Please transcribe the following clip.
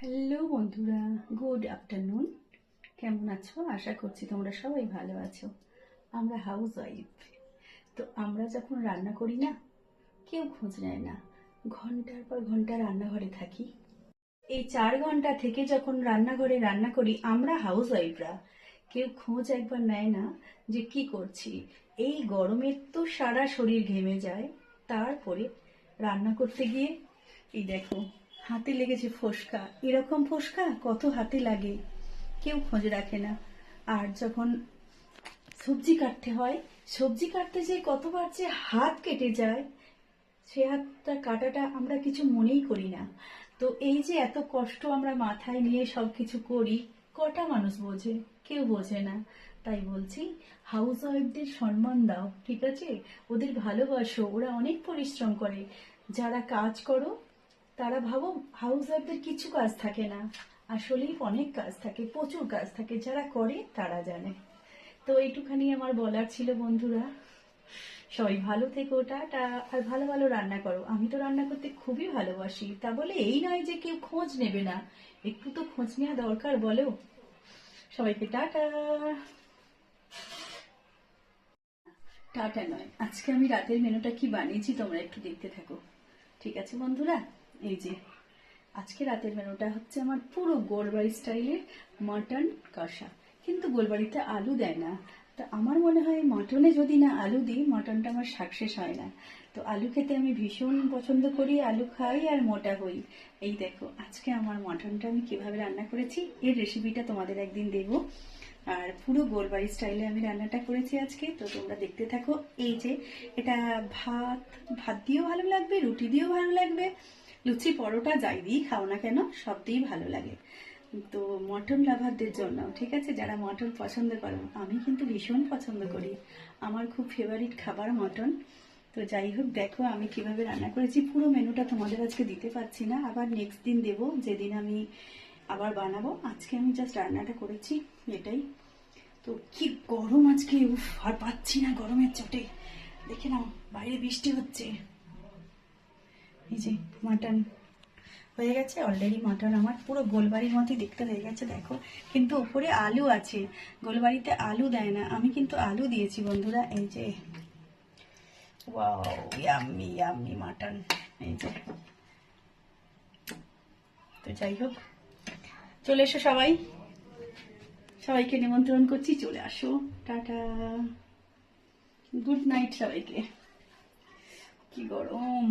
Hello বন্ধুরা, good afternoon. কেমন আছো? আশা করছি তোমরা সবাই ভালো আছো। আমরা হাউস ওয়াইফ, তো আমরা যখন রান্না করি না, কেউ খোঁজ নেয় না। ঘন্টার পর ঘন্টা রান্নাঘরে থাকি। এই 4 ঘন্টা থেকে যখন রান্নাঘরে রান্না করি আমরা হাউস ওয়াইফরা, কেউ খোঁজ একবার নেয় না যে কি করছি। এই গরমের তো সারা শরীর ঘেমে যায়, তারপরে রান্না করতে গিয়ে এই দেখো হাতে লেগেছে ফোসকা। এরকম ফোসকা কত হাতে লাগে, কেউ খোঁজ রাখে না। আর যখন সবজি কাটতে হয়, সবজি কাটতে যে কতবার যে হাত কেটে যায়, সে হাতটা কাটাটা আমরা কিছু মনেই করি না। তো এই যে এত কষ্ট আমরা মাথায় নিয়ে সবকিছু করি, কটা মানুষ বোঝে? কেউ বোঝে না। তাই বলছি, হাউস ওয়াইফদের সম্মান দাও, ঠিক আছে? ওদের ভালোবাসো, ওরা অনেক পরিশ্রম করে। যারা কাজ করো তারা ভাবো হাউস ওয়াইফদের কিছু কাজ থাকে না, আসলেই অনেক কাজ থাকে, প্রচুর কাজ থাকে। যারা করে তারা জানে। তো এইটুখানি আমার বলার ছিল বন্ধুরা। সবাই ভালো থেকো, টাটা। আর ভালো ভালো রান্না করো। আমি তো রান্না করতে খুবই ভালোবাসি, তা বলে এই নয় যে কেউ খোঁজ নেবে না। একটু তো খোঁজ নেওয়া দরকার, বলো? সবাইকে টাটা। টাটা নয়, আজকে আমি রাতের মেনুটা কি বানিয়েছি তোমরা একটু দেখতে থাকো, ঠিক আছে বন্ধুরা? এই যে আজকে রাতের মেনুটা হচ্ছে আমার পুরো গোলবাড়ি স্টাইলের মটন কষা। কিন্তু গোলবাড়িতে আলু দেয় না, তা আমার মনে হয় মটনে যদি না আলু দিই, মটনটা আমার সাকসেস হয় না। তো আলু খেতে আমি ভীষণ পছন্দ করি, আলু খাই আর মোটা হই। এই দেখো আজকে আমার মটনটা আমি কিভাবে রান্না করেছি, এর রেসিপিটা তোমাদের একদিন দেবো। আর পুরো গোলবাড়ি স্টাইলে আমি রান্নাটা করেছি আজকে, তো তোমরা দেখতে থাকো। এই যে এটা ভাত, ভাত দিয়েও ভালো লাগবে, রুটি দিয়েও ভালো লাগবে, লুচি পরোটা যাই দিয়েই খাও না কেন, সব দিয়েই ভালো লাগে। তো মটন লাভারদের জন্য, ঠিক আছে, যারা মটন পছন্দ করো, আমি কিন্তু ভীষণ পছন্দ করি, আমার খুব ফেভারিট খাবার মটন। তো যাই হোক, দেখো আমি কিভাবে রান্না করেছি। পুরো মেনুটা তোমাদের আজকে দিতে পারছি না, আবার নেক্সট দিন দেবো, যেদিন আমি আবার বানাবো। আজকে আমি জাস্ট রান্নাটা করেছি, এটাই। তো কি গরম আজকে, উফ, আর পাচ্ছি না গরমের চোটে। দেখে নাও বাইরে বৃষ্টি হচ্ছে। এই যে মাটন হয়ে গেছে অলরেডি। মাটন আমার পুরো গোলবাড়ির মতোই দেখতে হয়ে গেছে, দেখো। কিন্তু উপরে আলু আছে, গোলবাড়িতে আলু দেয় না, আমি কিন্তু আলু দিয়েছি বন্ধুরা। এই যে ওয়াও, ইয়াম্মি ইয়াম্মি মাটন। এই যে, তো যাই হোক, চলে এসো সবাই, সবাইকে নিমন্ত্রণ করছি, চলে আসো। টাটা, গুড নাইট সবাইকে। কি গরম।